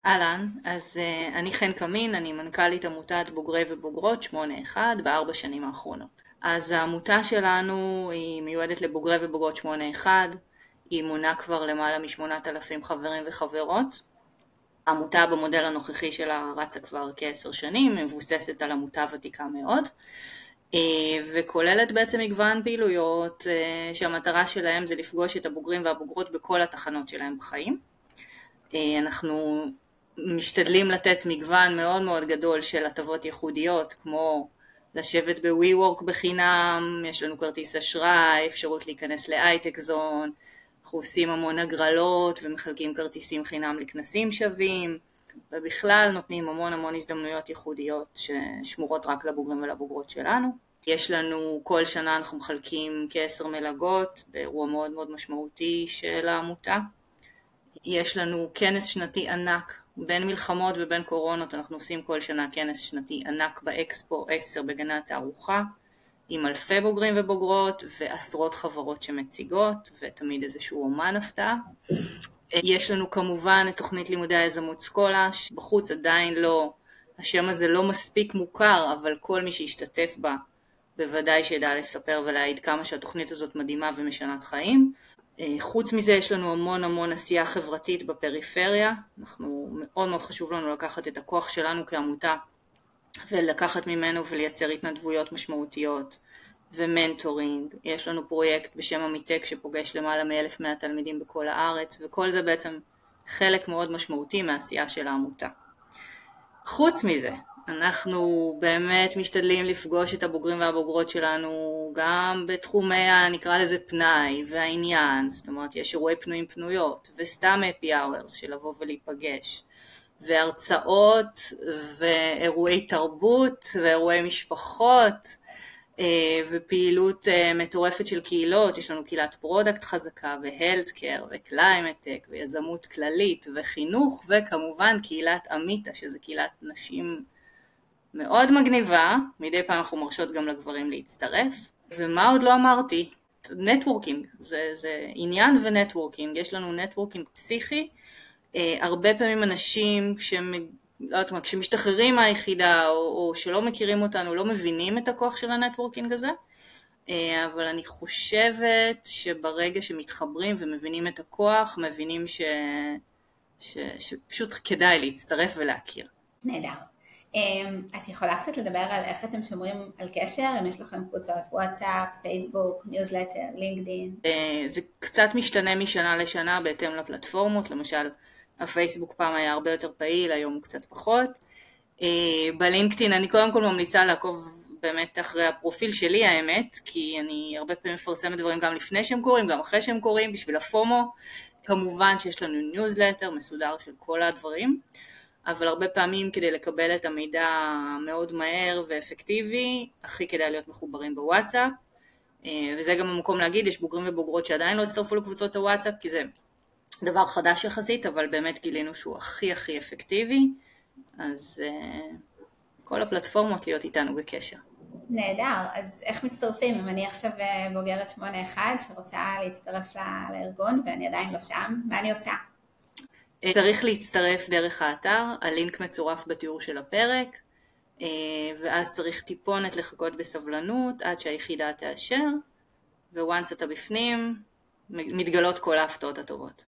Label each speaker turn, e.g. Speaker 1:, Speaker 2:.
Speaker 1: אהלן, אז אני חן קמין, אני מנכ"לית עמותת בוגרי ובוגרות 81 בארבע שנים האחרונות. אז העמותה שלנו היא מיועדת לבוגרי ובוגרות 81, היא מונה כבר למעלה מ8,000 חברים וחברות. העמותה במודל הנוכחי שלה רצה כבר כ10 שנים, מבוססת על עמותה ותיקה מאוד, וכוללת בעצם מגוון פעילויות שהמטרה שלהם זה לפגוש את הבוגרים והבוגרות בכל התחנות שלהם בחיים. אנחנו משתדלים לתת מגוון מאוד מאוד גדול של הטבות ייחודיות, כמו לשבת ב-WeWork בחינם, יש לנו כרטיס אשראי, אפשרות להיכנס להייטק זון, אנחנו עושים המון הגרלות ומחלקים כרטיסים חינם לכנסים שווים, ובכלל נותנים המון הזדמנויות ייחודיות ששמורות רק לבוגרים ולבוגרות שלנו. יש לנו כל שנה אנחנו מחלקים כ10 מלגות באירוע מאוד מאוד משמעותי של העמותה. יש לנו כנס שנתי ענק, בין מלחמות ובין קורונות אנחנו עושים כל שנה כנס שנתי ענק באקספו 10 בגני התערוכה, עם אלפי בוגרים ובוגרות ועשרות חברות שמציגות, ותמיד איזשהו אומן הפתעה. יש לנו כמובן את תוכנית לימודי היזמות סקולה, שבחוץ עדיין לא, השם הזה לא מספיק מוכר, אבל כל מי שישתתף בה בוודאי שידע לספר ולהעיד כמה שהתוכנית הזאת מדהימה ומשנת חיים. חוץ מזה יש לנו המון עשייה חברתית בפריפריה, מאוד חשוב לנו לקחת את הכוח שלנו כעמותה ולקחת ממנו ולייצר התנדבויות משמעותיות ומנטורינג. יש לנו פרויקט בשם עמיתק שפוגש למעלה מ1,100 תלמידים בכל הארץ, וכל זה בעצם חלק מאוד משמעותי מהעשייה של העמותה. חוץ מזה, אנחנו באמת משתדלים לפגוש את הבוגרים והבוגרות שלנו גם בתחומי נקרא לזה פנאי והעניין, זאת אומרת יש אירועי פנויים פנויות וסתם happy hours של לבוא ולהיפגש, והרצאות ואירועי תרבות ואירועי משפחות ופעילות מטורפת של קהילות. יש לנו קהילת פרודקט חזקה והלטקר וקליימטק ויזמות כללית וחינוך, וכמובן קהילת אמיתה שזה קהילת נשים מאוד מגניבה, מדי פעם אנחנו מרשות גם לגברים להצטרף. ומה עוד לא אמרתי? נטוורקינג, זה עניין ונטוורקינג, יש לנו נטוורקינג פסיכי, הרבה פעמים אנשים כשמשתחררים מהיחידה או שלא מכירים אותנו לא מבינים את הכוח של הנטוורקינג הזה, אבל אני חושבת שברגע שמתחברים ומבינים את הכוח, מבינים שפשוט כדאי להצטרף ולהכיר.
Speaker 2: נהדר. את יכולה קצת לדבר על איך אתם שומרים על קשר? אם יש לכם קבוצות וואטסאפ, פייסבוק, ניוזלטר, לינקדין?
Speaker 1: זה קצת משתנה משנה לשנה בהתאם לפלטפורמות, למשל הפייסבוק פעם היה הרבה יותר פעיל, היום הוא קצת פחות. בלינקדין אני קודם כל ממליצה לעקוב באמת אחרי הפרופיל שלי האמת, כי אני הרבה פעמים מפרסמת דברים גם לפני שהם קורים, גם אחרי שהם קורים, בשביל הפומו. כמובן שיש לנו ניוזלטר מסודר של כל הדברים, אבל הרבה פעמים כדי לקבל את המידע מאוד מהר ואפקטיבי, הכי כדאי להיות מחוברים בוואטסאפ, וזה גם המקום להגיד, יש בוגרים ובוגרות שעדיין לא הצטרפו לקבוצות הוואטסאפ, כי זה דבר חדש יחסית, אבל באמת גילינו שהוא הכי אפקטיבי, אז כל הפלטפורמות להיות איתנו בקשר.
Speaker 2: נהדר, אז איך מצטרפים? אם אני עכשיו בוגרת 81 שרוצה להצטרף לארגון ואני עדיין לא שם, מה אני עושה?
Speaker 1: צריך להצטרף דרך האתר, הלינק מצורף בתיאור של הפרק, ואז צריך טיפונת לחכות בסבלנות עד שהיחידה תאשר, וואנס אתה בפנים, מתגלות כל ההפתעות הטובות.